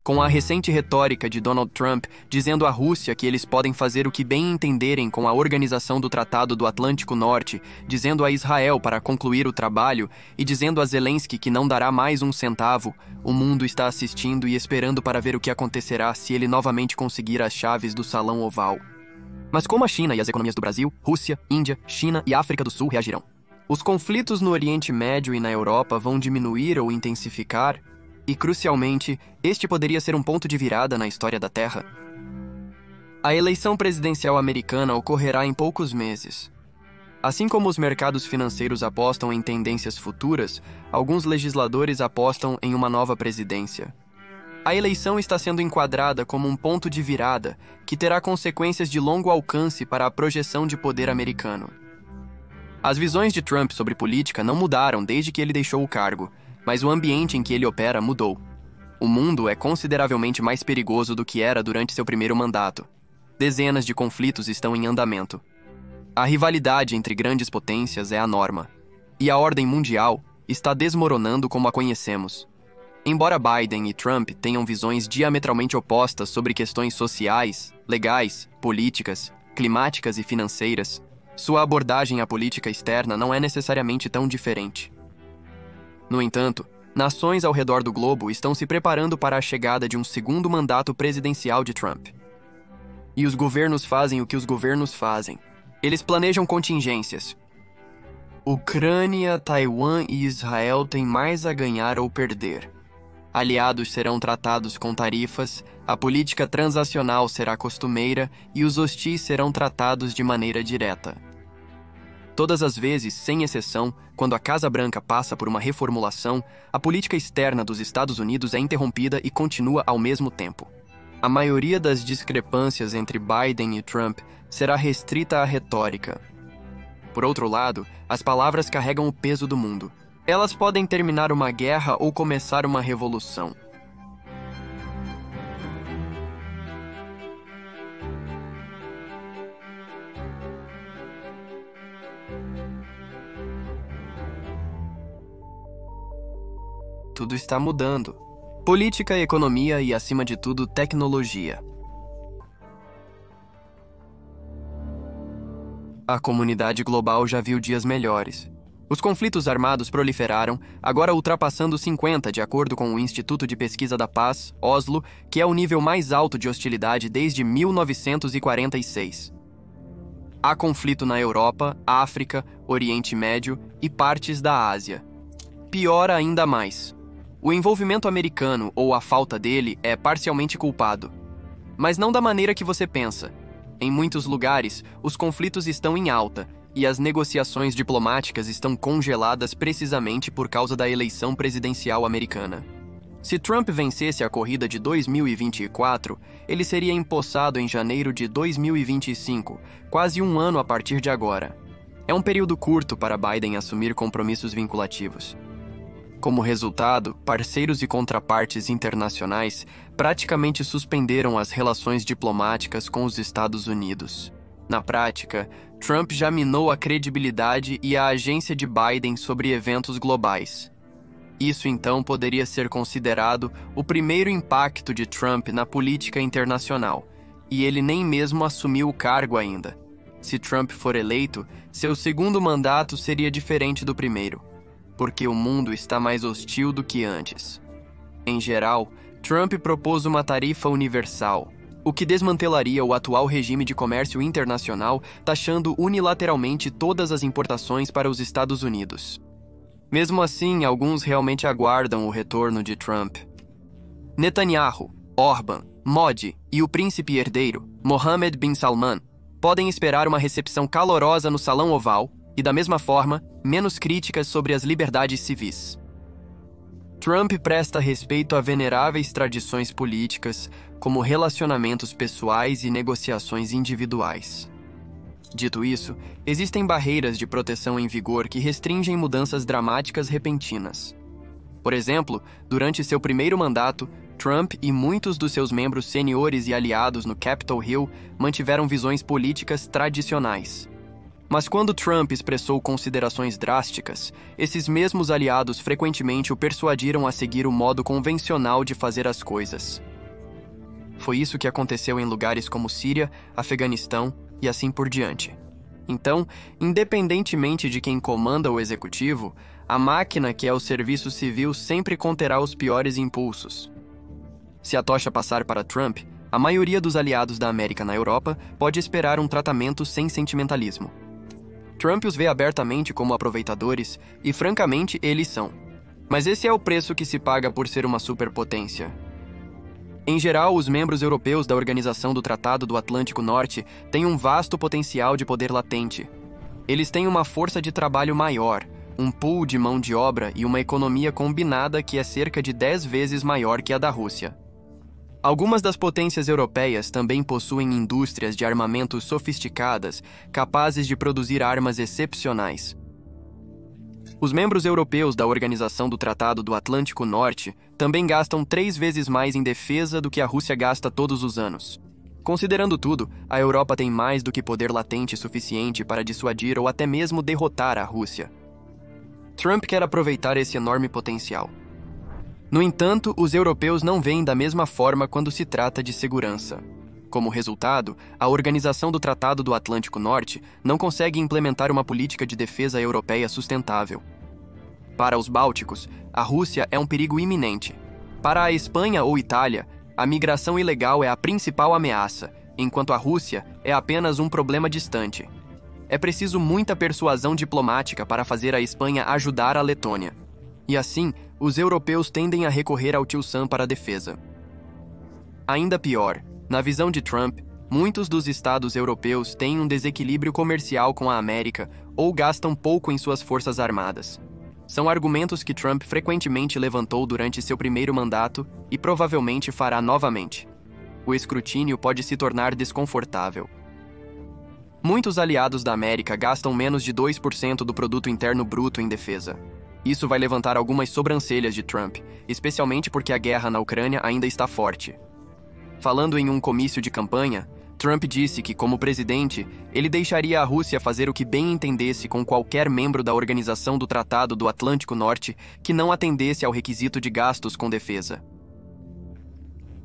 Com a recente retórica de Donald Trump dizendo à Rússia que eles podem fazer o que bem entenderem com a organização do Tratado do Atlântico Norte, dizendo a Israel para concluir o trabalho e dizendo a Zelensky que não dará mais um centavo, o mundo está assistindo e esperando para ver o que acontecerá se ele novamente conseguir as chaves do Salão Oval. Mas como a China e as economias do Brasil, Rússia, Índia, China e África do Sul reagirão? Os conflitos no Oriente Médio e na Europa vão diminuir ou intensificar? E, crucialmente, este poderia ser um ponto de virada na história da Terra. A eleição presidencial americana ocorrerá em poucos meses. Assim como os mercados financeiros apostam em tendências futuras, alguns legisladores apostam em uma nova presidência. A eleição está sendo enquadrada como um ponto de virada que terá consequências de longo alcance para a projeção de poder americano. As visões de Trump sobre política não mudaram desde que ele deixou o cargo, mas o ambiente em que ele opera mudou. O mundo é consideravelmente mais perigoso do que era durante seu primeiro mandato. Dezenas de conflitos estão em andamento. A rivalidade entre grandes potências é a norma. E a ordem mundial está desmoronando como a conhecemos. Embora Biden e Trump tenham visões diametralmente opostas sobre questões sociais, legais, políticas, climáticas e financeiras, sua abordagem à política externa não é necessariamente tão diferente. No entanto, nações ao redor do globo estão se preparando para a chegada de um segundo mandato presidencial de Trump. E os governos fazem o que os governos fazem. Eles planejam contingências. Ucrânia, Taiwan e Israel têm mais a ganhar ou perder. Aliados serão tratados com tarifas, a política transacional será costumeira e os hostis serão tratados de maneira direta. Todas as vezes, sem exceção, quando a Casa Branca passa por uma reformulação, a política externa dos Estados Unidos é interrompida e continua ao mesmo tempo. A maioria das discrepâncias entre Biden e Trump será restrita à retórica. Por outro lado, as palavras carregam o peso do mundo. Elas podem terminar uma guerra ou começar uma revolução. Tudo está mudando. Política, economia e, acima de tudo, tecnologia. A comunidade global já viu dias melhores. Os conflitos armados proliferaram, agora ultrapassando 50, de acordo com o Instituto de Pesquisa da Paz, Oslo, que é o nível mais alto de hostilidade desde 1946. Há conflito na Europa, África, Oriente Médio e partes da Ásia. Pior ainda mais. O envolvimento americano, ou a falta dele, é parcialmente culpado. Mas não da maneira que você pensa. Em muitos lugares, os conflitos estão em alta, e as negociações diplomáticas estão congeladas precisamente por causa da eleição presidencial americana. Se Trump vencesse a corrida de 2024, ele seria empossado em janeiro de 2025, quase um ano a partir de agora. É um período curto para Biden assumir compromissos vinculativos. Como resultado, parceiros e contrapartes internacionais praticamente suspenderam as relações diplomáticas com os Estados Unidos. Na prática, Trump já minou a credibilidade e a agência de Biden sobre eventos globais. Isso então poderia ser considerado o primeiro impacto de Trump na política internacional, e ele nem mesmo assumiu o cargo ainda. Se Trump for eleito, seu segundo mandato seria diferente do primeiro, porque o mundo está mais hostil do que antes. Em geral, Trump propôs uma tarifa universal, o que desmantelaria o atual regime de comércio internacional, taxando unilateralmente todas as importações para os Estados Unidos. Mesmo assim, alguns realmente aguardam o retorno de Trump. Netanyahu, Orbán, Modi e o príncipe herdeiro, Mohammed bin Salman, podem esperar uma recepção calorosa no Salão Oval e, da mesma forma, menos críticas sobre as liberdades civis. Trump presta respeito a veneráveis tradições políticas, como relacionamentos pessoais e negociações individuais. Dito isso, existem barreiras de proteção em vigor que restringem mudanças dramáticas repentinas. Por exemplo, durante seu primeiro mandato, Trump e muitos dos seus membros seniores e aliados no Capitol Hill mantiveram visões políticas tradicionais. Mas quando Trump expressou considerações drásticas, esses mesmos aliados frequentemente o persuadiram a seguir o modo convencional de fazer as coisas. Foi isso que aconteceu em lugares como Síria, Afeganistão e assim por diante. Então, independentemente de quem comanda o executivo, a máquina que é o serviço civil sempre conterá os piores impulsos. Se a tocha passar para Trump, a maioria dos aliados da América na Europa pode esperar um tratamento sem sentimentalismo. Trump os vê abertamente como aproveitadores, e francamente eles são. Mas esse é o preço que se paga por ser uma superpotência. Em geral, os membros europeus da Organização do Tratado do Atlântico Norte têm um vasto potencial de poder latente. Eles têm uma força de trabalho maior, um pool de mão de obra e uma economia combinada que é cerca de 10 vezes maior que a da Rússia. Algumas das potências europeias também possuem indústrias de armamentos sofisticadas, capazes de produzir armas excepcionais. Os membros europeus da Organização do Tratado do Atlântico Norte também gastam 3 vezes mais em defesa do que a Rússia gasta todos os anos. Considerando tudo, a Europa tem mais do que poder latente suficiente para dissuadir ou até mesmo derrotar a Rússia. Trump quer aproveitar esse enorme potencial. No entanto, os europeus não veem da mesma forma quando se trata de segurança. Como resultado, a Organização do Tratado do Atlântico Norte não consegue implementar uma política de defesa europeia sustentável. Para os bálticos, a Rússia é um perigo iminente. Para a Espanha ou Itália, a migração ilegal é a principal ameaça, enquanto a Rússia é apenas um problema distante. É preciso muita persuasão diplomática para fazer a Espanha ajudar a Letônia. E assim, os europeus tendem a recorrer ao tio Sam para a defesa. Ainda pior, na visão de Trump, muitos dos estados europeus têm um desequilíbrio comercial com a América ou gastam pouco em suas forças armadas. São argumentos que Trump frequentemente levantou durante seu primeiro mandato e provavelmente fará novamente. O escrutínio pode se tornar desconfortável. Muitos aliados da América gastam menos de 2% do produto interno bruto em defesa. Isso vai levantar algumas sobrancelhas de Trump, especialmente porque a guerra na Ucrânia ainda está forte. Falando em um comício de campanha, Trump disse que, como presidente, ele deixaria a Rússia fazer o que bem entendesse com qualquer membro da Organização do Tratado do Atlântico Norte que não atendesse ao requisito de gastos com defesa.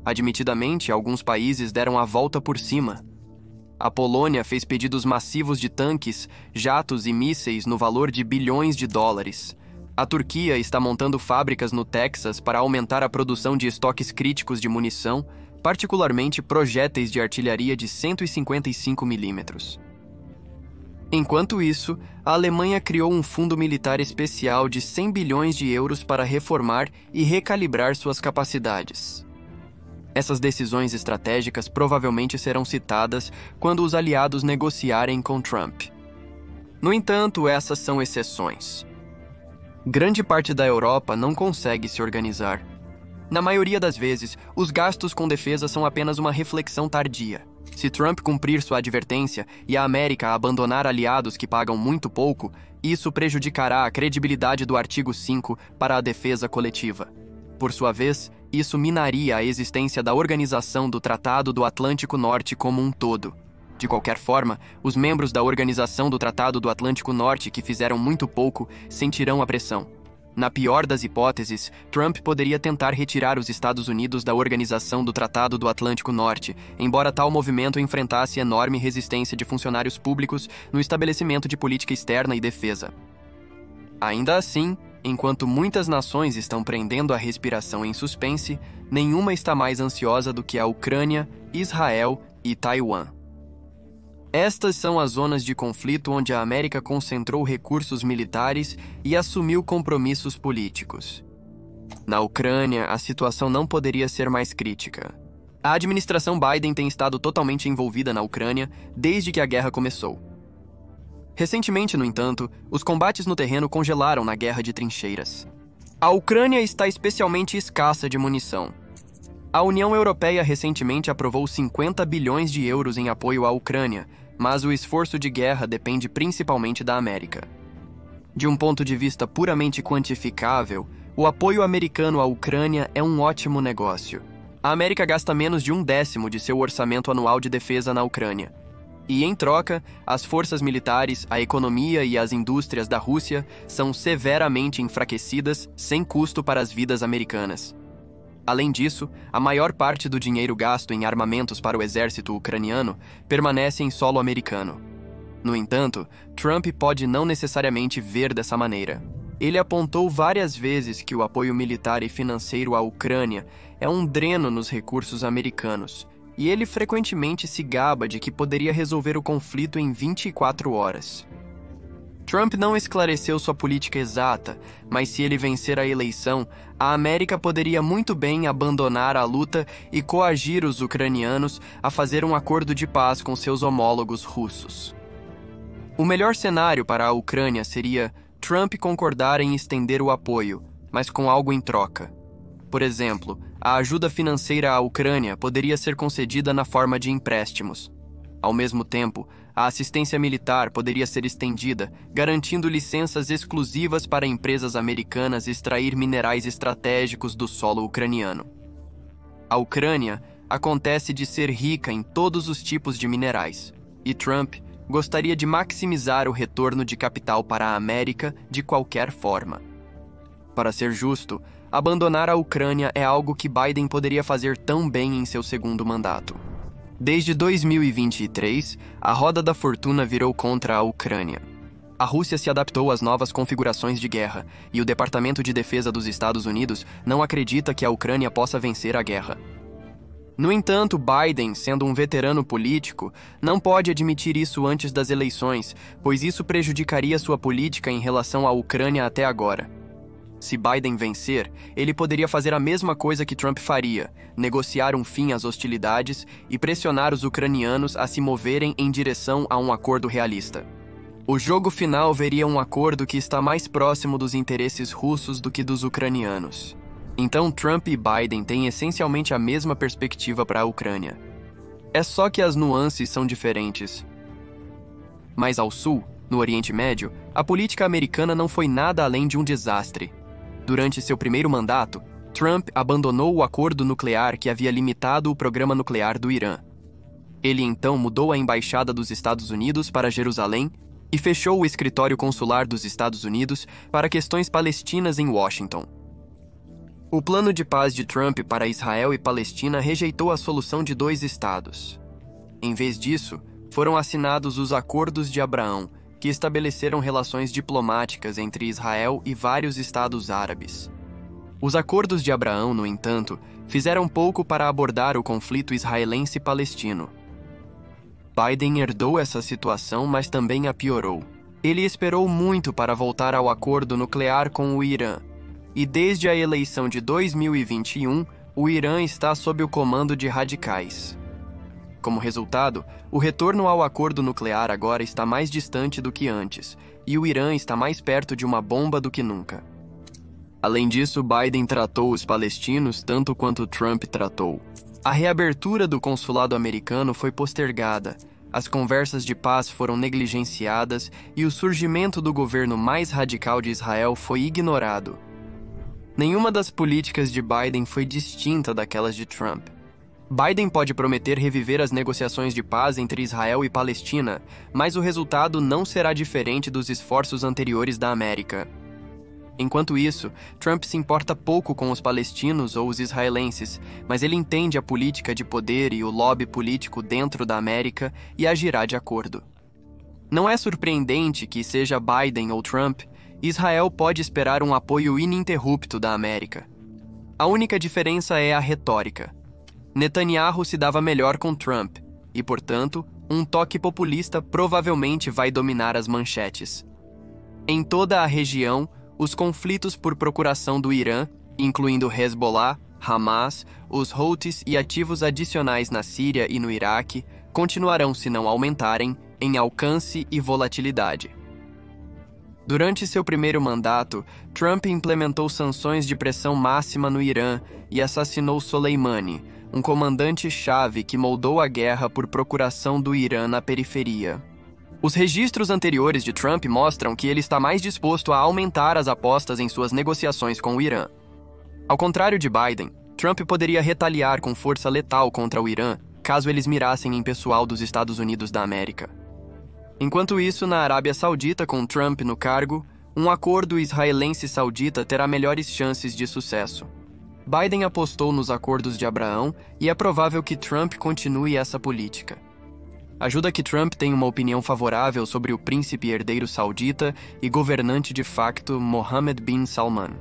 Admitidamente, alguns países deram a volta por cima. A Polônia fez pedidos massivos de tanques, jatos e mísseis no valor de bilhões de dólares. A Turquia está montando fábricas no Texas para aumentar a produção de estoques críticos de munição, particularmente projéteis de artilharia de 155 mm. Enquanto isso, a Alemanha criou um fundo militar especial de 100 bilhões de euros para reformar e recalibrar suas capacidades. Essas decisões estratégicas provavelmente serão citadas quando os aliados negociarem com Trump. No entanto, essas são exceções. Grande parte da Europa não consegue se organizar. Na maioria das vezes, os gastos com defesa são apenas uma reflexão tardia. Se Trump cumprir sua advertência e a América abandonar aliados que pagam muito pouco, isso prejudicará a credibilidade do artigo 5 para a defesa coletiva. Por sua vez, isso minaria a existência da Organização do Tratado do Atlântico Norte como um todo. De qualquer forma, os membros da Organização do Tratado do Atlântico Norte que fizeram muito pouco sentirão a pressão. Na pior das hipóteses, Trump poderia tentar retirar os Estados Unidos da Organização do Tratado do Atlântico Norte, embora tal movimento enfrentasse enorme resistência de funcionários públicos no estabelecimento de política externa e defesa. Ainda assim, enquanto muitas nações estão prendendo a respiração em suspense, nenhuma está mais ansiosa do que a Ucrânia, Israel e Taiwan. Estas são as zonas de conflito onde a América concentrou recursos militares e assumiu compromissos políticos. Na Ucrânia, a situação não poderia ser mais crítica. A administração Biden tem estado totalmente envolvida na Ucrânia desde que a guerra começou. Recentemente, no entanto, os combates no terreno congelaram na guerra de trincheiras. A Ucrânia está especialmente escassa de munição. A União Europeia recentemente aprovou 50 bilhões de euros em apoio à Ucrânia, mas o esforço de guerra depende principalmente da América. De um ponto de vista puramente quantificável, o apoio americano à Ucrânia é um ótimo negócio. A América gasta menos de 1/10 de seu orçamento anual de defesa na Ucrânia. E, em troca, as forças militares, a economia e as indústrias da Rússia são severamente enfraquecidas sem custo para as vidas americanas. Além disso, a maior parte do dinheiro gasto em armamentos para o exército ucraniano permanece em solo americano. No entanto, Trump pode não necessariamente ver dessa maneira. Ele apontou várias vezes que o apoio militar e financeiro à Ucrânia é um dreno nos recursos americanos, e ele frequentemente se gaba de que poderia resolver o conflito em 24 horas. Trump não esclareceu sua política exata, mas se ele vencer a eleição, a América poderia muito bem abandonar a luta e coagir os ucranianos a fazer um acordo de paz com seus homólogos russos. O melhor cenário para a Ucrânia seria Trump concordar em estender o apoio, mas com algo em troca. Por exemplo, a ajuda financeira à Ucrânia poderia ser concedida na forma de empréstimos. Ao mesmo tempo, a assistência militar poderia ser estendida, garantindo licenças exclusivas para empresas americanas extrair minerais estratégicos do solo ucraniano. A Ucrânia acontece de ser rica em todos os tipos de minerais, e Trump gostaria de maximizar o retorno de capital para a América de qualquer forma. Para ser justo, abandonar a Ucrânia é algo que Biden poderia fazer tão bem em seu segundo mandato. Desde 2023, a roda da fortuna virou contra a Ucrânia. A Rússia se adaptou às novas configurações de guerra, e o Departamento de Defesa dos Estados Unidos não acredita que a Ucrânia possa vencer a guerra. No entanto, Biden, sendo um veterano político, não pode admitir isso antes das eleições, pois isso prejudicaria sua política em relação à Ucrânia até agora. Se Biden vencer, ele poderia fazer a mesma coisa que Trump faria, negociar um fim às hostilidades e pressionar os ucranianos a se moverem em direção a um acordo realista. O jogo final veria um acordo que está mais próximo dos interesses russos do que dos ucranianos. Então Trump e Biden têm essencialmente a mesma perspectiva para a Ucrânia. É só que as nuances são diferentes. Mais ao sul, no Oriente Médio, a política americana não foi nada além de um desastre. Durante seu primeiro mandato, Trump abandonou o acordo nuclear que havia limitado o programa nuclear do Irã. Ele então mudou a embaixada dos Estados Unidos para Jerusalém e fechou o escritório consular dos Estados Unidos para questões palestinas em Washington. O plano de paz de Trump para Israel e Palestina rejeitou a solução de 2 estados. Em vez disso, foram assinados os Acordos de Abraão, que estabeleceram relações diplomáticas entre Israel e vários estados árabes. Os Acordos de Abraão, no entanto, fizeram pouco para abordar o conflito israelense-palestino. Biden herdou essa situação, mas também a piorou. Ele esperou muito para voltar ao acordo nuclear com o Irã, e desde a eleição de 2021, o Irã está sob o comando de radicais. Como resultado, o retorno ao acordo nuclear agora está mais distante do que antes, e o Irã está mais perto de uma bomba do que nunca. Além disso, Biden tratou os palestinos tanto quanto Trump tratou. A reabertura do consulado americano foi postergada, as conversas de paz foram negligenciadas e o surgimento do governo mais radical de Israel foi ignorado. Nenhuma das políticas de Biden foi distinta daquelas de Trump. Biden pode prometer reviver as negociações de paz entre Israel e Palestina, mas o resultado não será diferente dos esforços anteriores da América. Enquanto isso, Trump se importa pouco com os palestinos ou os israelenses, mas ele entende a política de poder e o lobby político dentro da América e agirá de acordo. Não é surpreendente que, seja Biden ou Trump, Israel pode esperar um apoio ininterrupto da América. A única diferença é a retórica. Netanyahu se dava melhor com Trump, e, portanto, um toque populista provavelmente vai dominar as manchetes. Em toda a região, os conflitos por procuração do Irã, incluindo Hezbollah, Hamas, os Houthis e ativos adicionais na Síria e no Iraque, continuarão, se não aumentarem, em alcance e volatilidade. Durante seu primeiro mandato, Trump implementou sanções de pressão máxima no Irã e assassinou Soleimani, um comandante-chave que moldou a guerra por procuração do Irã na periferia. Os registros anteriores de Trump mostram que ele está mais disposto a aumentar as apostas em suas negociações com o Irã. Ao contrário de Biden, Trump poderia retaliar com força letal contra o Irã caso eles mirassem em pessoal dos Estados Unidos da América. Enquanto isso, na Arábia Saudita, com Trump no cargo, um acordo israelense-saudita terá melhores chances de sucesso. Biden apostou nos acordos de Abraão e é provável que Trump continue essa política. Ajuda que Trump tenha uma opinião favorável sobre o príncipe herdeiro saudita e governante de facto Mohammed bin Salman.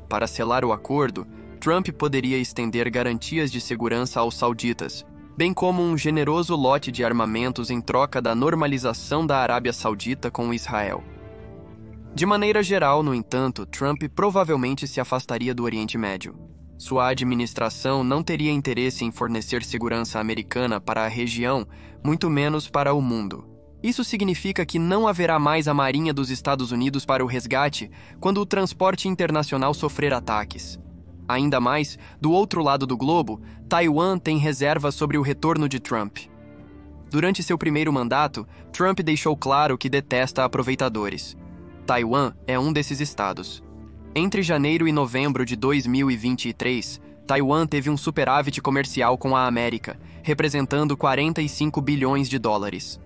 Para selar o acordo, Trump poderia estender garantias de segurança aos sauditas, bem como um generoso lote de armamentos em troca da normalização da Arábia Saudita com Israel. De maneira geral, no entanto, Trump provavelmente se afastaria do Oriente Médio. Sua administração não teria interesse em fornecer segurança americana para a região, muito menos para o mundo. Isso significa que não haverá mais a Marinha dos Estados Unidos para o resgate quando o transporte internacional sofrer ataques. Ainda mais, do outro lado do globo, Taiwan tem reservas sobre o retorno de Trump. Durante seu primeiro mandato, Trump deixou claro que detesta aproveitadores. Taiwan é um desses estados. Entre janeiro e novembro de 2023, Taiwan teve um superávit comercial com a América, representando 45 bilhões de dólares.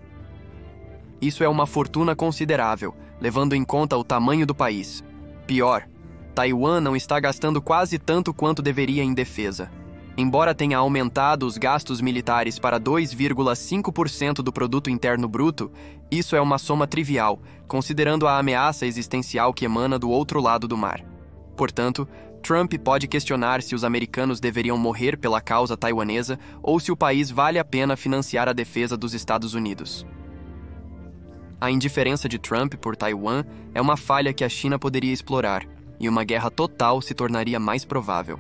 Isso é uma fortuna considerável, levando em conta o tamanho do país. Pior, Taiwan não está gastando quase tanto quanto deveria em defesa. Embora tenha aumentado os gastos militares para 2,5% do produto interno bruto, isso é uma soma trivial, considerando a ameaça existencial que emana do outro lado do mar. Portanto, Trump pode questionar se os americanos deveriam morrer pela causa taiwanesa ou se o país vale a pena financiar a defesa dos Estados Unidos. A indiferença de Trump por Taiwan é uma falha que a China poderia explorar, e uma guerra total se tornaria mais provável.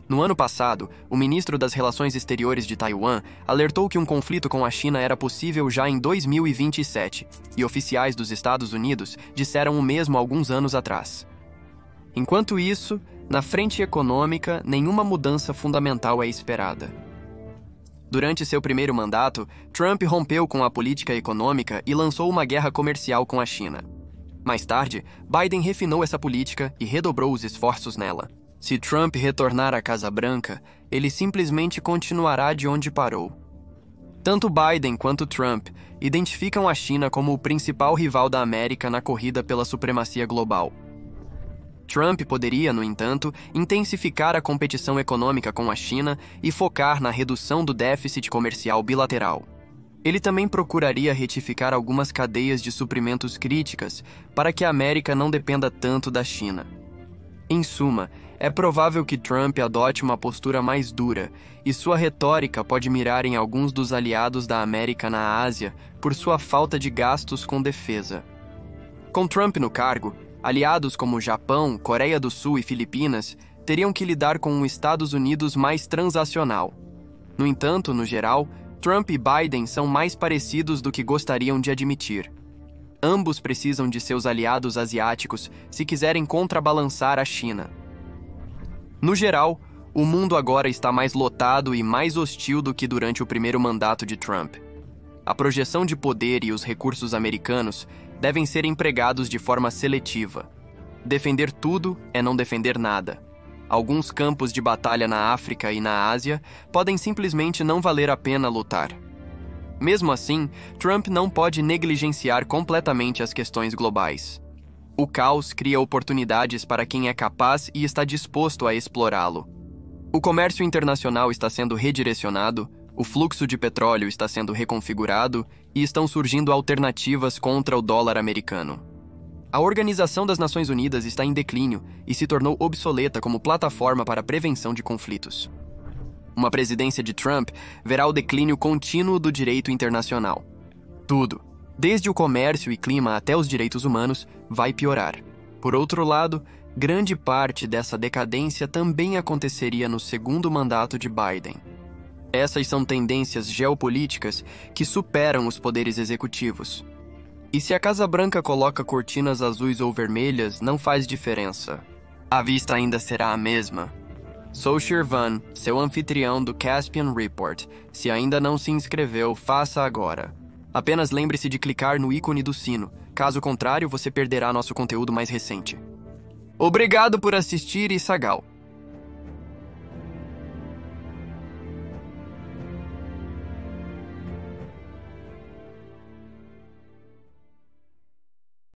No ano passado, o ministro das Relações Exteriores de Taiwan alertou que um conflito com a China era possível já em 2027, e oficiais dos Estados Unidos disseram o mesmo alguns anos atrás. Enquanto isso, na frente econômica, nenhuma mudança fundamental é esperada. Durante seu primeiro mandato, Trump rompeu com a política econômica e lançou uma guerra comercial com a China. Mais tarde, Biden refinou essa política e redobrou os esforços nela. Se Trump retornar à Casa Branca, ele simplesmente continuará de onde parou. Tanto Biden quanto Trump identificam a China como o principal rival da América na corrida pela supremacia global. Trump poderia, no entanto, intensificar a competição econômica com a China e focar na redução do déficit comercial bilateral. Ele também procuraria retificar algumas cadeias de suprimentos críticas para que a América não dependa tanto da China. Em suma, é provável que Trump adote uma postura mais dura, e sua retórica pode mirar em alguns dos aliados da América na Ásia por sua falta de gastos com defesa. Com Trump no cargo, aliados como Japão, Coreia do Sul e Filipinas teriam que lidar com um Estados Unidos mais transacional. No entanto, no geral, Trump e Biden são mais parecidos do que gostariam de admitir. Ambos precisam de seus aliados asiáticos se quiserem contrabalançar a China. No geral, o mundo agora está mais lotado e mais hostil do que durante o primeiro mandato de Trump. A projeção de poder e os recursos americanos devem ser empregados de forma seletiva. Defender tudo é não defender nada. Alguns campos de batalha na África e na Ásia podem simplesmente não valer a pena lutar. Mesmo assim, Trump não pode negligenciar completamente as questões globais. O caos cria oportunidades para quem é capaz e está disposto a explorá-lo. O comércio internacional está sendo redirecionado, o fluxo de petróleo está sendo reconfigurado e estão surgindo alternativas contra o dólar americano. A Organização das Nações Unidas está em declínio e se tornou obsoleta como plataforma para a prevenção de conflitos. Uma presidência de Trump verá o declínio contínuo do direito internacional. Tudo, desde o comércio e clima até os direitos humanos, vai piorar. Por outro lado, grande parte dessa decadência também aconteceria no segundo mandato de Biden. Essas são tendências geopolíticas que superam os poderes executivos. E se a Casa Branca coloca cortinas azuis ou vermelhas, não faz diferença. A vista ainda será a mesma. Sou Shirvan, seu anfitrião do Caspian Report. Se ainda não se inscreveu, faça agora. Apenas lembre-se de clicar no ícone do sino. Caso contrário, você perderá nosso conteúdo mais recente. Obrigado por assistir e Sagal.